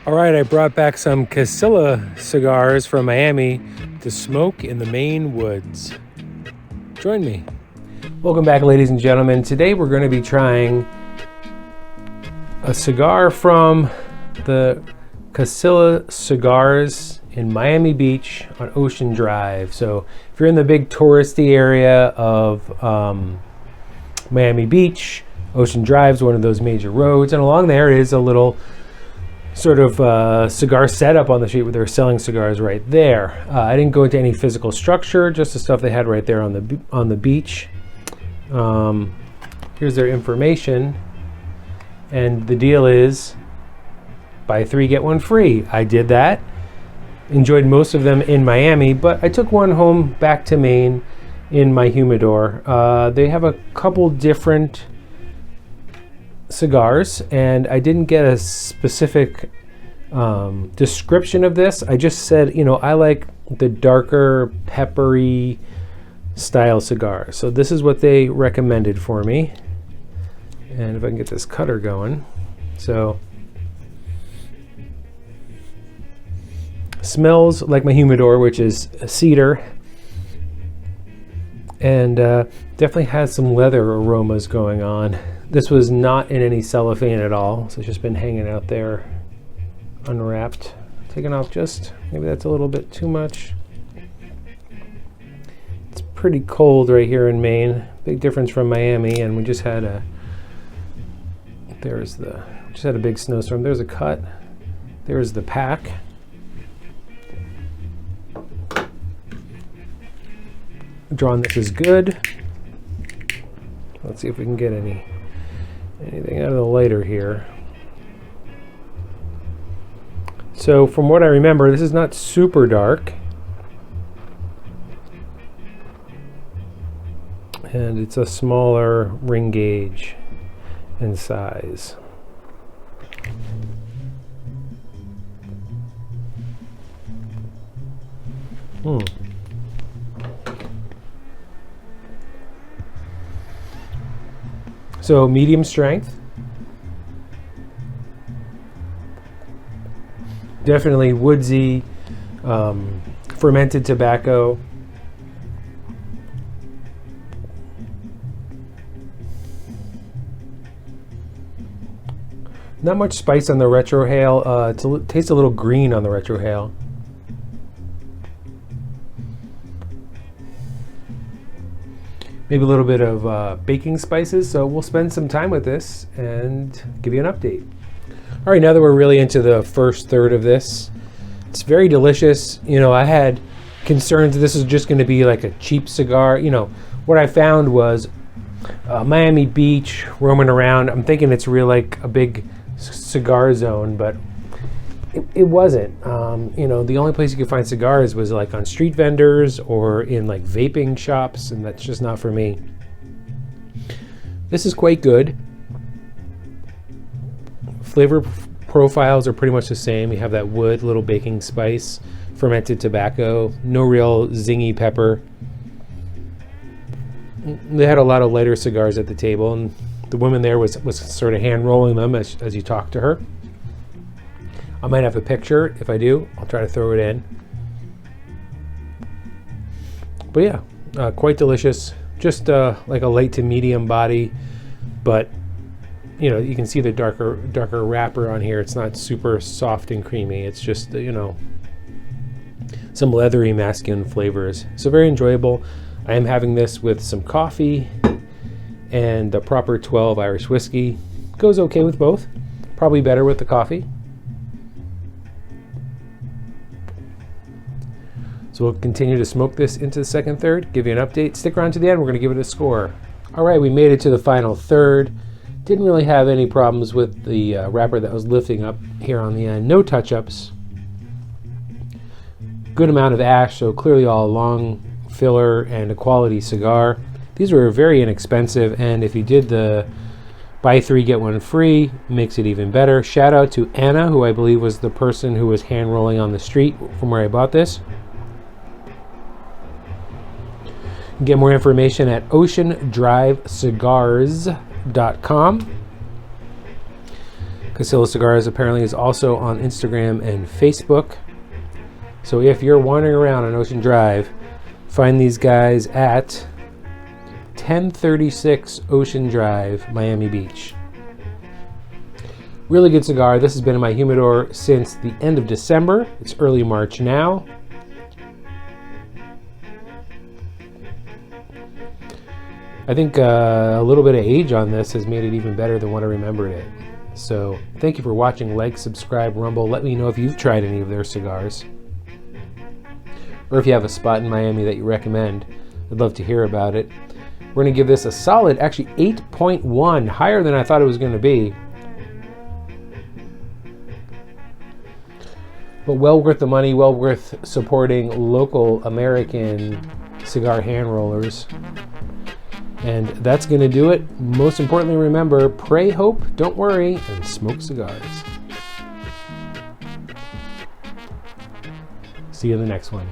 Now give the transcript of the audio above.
All right, I brought back some Casillas cigars from Miami to smoke in the Maine woods. Join me. Welcome back, ladies and gentlemen. Today we're going to be trying a cigar from the Casillas Cigars in Miami Beach on Ocean Drive. So if you're in the big touristy area of Miami Beach, Ocean Drive is one of those major roads, and along there is a little sort of cigar setup on the street where they're selling cigars right there. I didn't go into any physical structure, just the stuff they had right there on the beach. Here's their information, and the deal is buy 3 get 1 free. I did that. Enjoyed most of them in Miami, but I took one home back to Maine in my humidor. They have a couple different cigars, and I didn't get a specific description of this. I just said, I like the darker peppery style cigar. So this is what they recommended for me. And if I can get this cutter going. So smells like my humidor, which is cedar, and definitely has some leather aromas going on. This was not in any cellophane at all, so it's just been hanging out there unwrapped. Taken off just, maybe that's a little bit too much. It's pretty cold right here in Maine. Big difference from Miami, and we just had a big snowstorm. There's a cut. There's the pack. Drawing this is good. Let's see if we can get anything out of the lighter here. So from what I remember, this is not super dark, and it's a smaller ring gauge in size. So medium strength. Definitely woodsy, fermented tobacco. Not much spice on the retrohale. It tastes a little green on the retrohale. Maybe a little bit of baking spices. So we'll spend some time with this and give you an update. All right, now that we're really into the first third of this, it's very delicious. I had concerns this is just going to be like a cheap cigar. What I found was Miami Beach, roaming around. I'm thinking it's real like a big cigar zone, but it wasn't. The only place you could find cigars was like on street vendors or in like vaping shops, and that's just not for me. This is quite good. Flavor profiles are pretty much the same. You have that wood, little baking spice, fermented tobacco, no real zingy pepper. They had a lot of lighter cigars at the table, and the woman there was sort of hand rolling them as you talked to her. I might have a picture. If I do, I'll try to throw it in. But yeah, quite delicious. Just like a light to medium body, but you can see the darker wrapper on here. It's not super soft and creamy. It's just some leathery masculine flavors. So very enjoyable. I am having this with some coffee and the proper 12 Irish whiskey. Goes okay with both. Probably better with the coffee. So we'll continue to smoke this into the second third, give you an update. Stick around to the end, we're going to give it a score. All right, we made it to the final third. Didn't really have any problems with the wrapper that was lifting up here on the end. No touch-ups. Good amount of ash, so clearly all long filler and a quality cigar. These were very inexpensive, and if you did the buy 3 get 1 free, makes it even better. Shout out to Anna, who I believe was the person who was hand rolling on the street from where I bought this. You can get more information at oceandrivecigars.com. Casillas Cigars apparently is also on Instagram and Facebook. So if you're wandering around on Ocean Drive, find these guys at 1036 Ocean Drive, Miami Beach. Really good cigar. This has been in my humidor since the end of December. It's early March now. I think a little bit of age on this has made it even better than what I remembered it. So thank you for watching. Like, subscribe, Rumble. Let me know if you've tried any of their cigars, or if you have a spot in Miami that you recommend. I'd love to hear about it. We're going to give this a solid, actually 8.1, higher than I thought it was going to be. But well worth the money, well worth supporting local American cigar hand rollers. And that's going to do it. Most importantly, remember, pray, hope, don't worry, and smoke cigars. See you in the next one.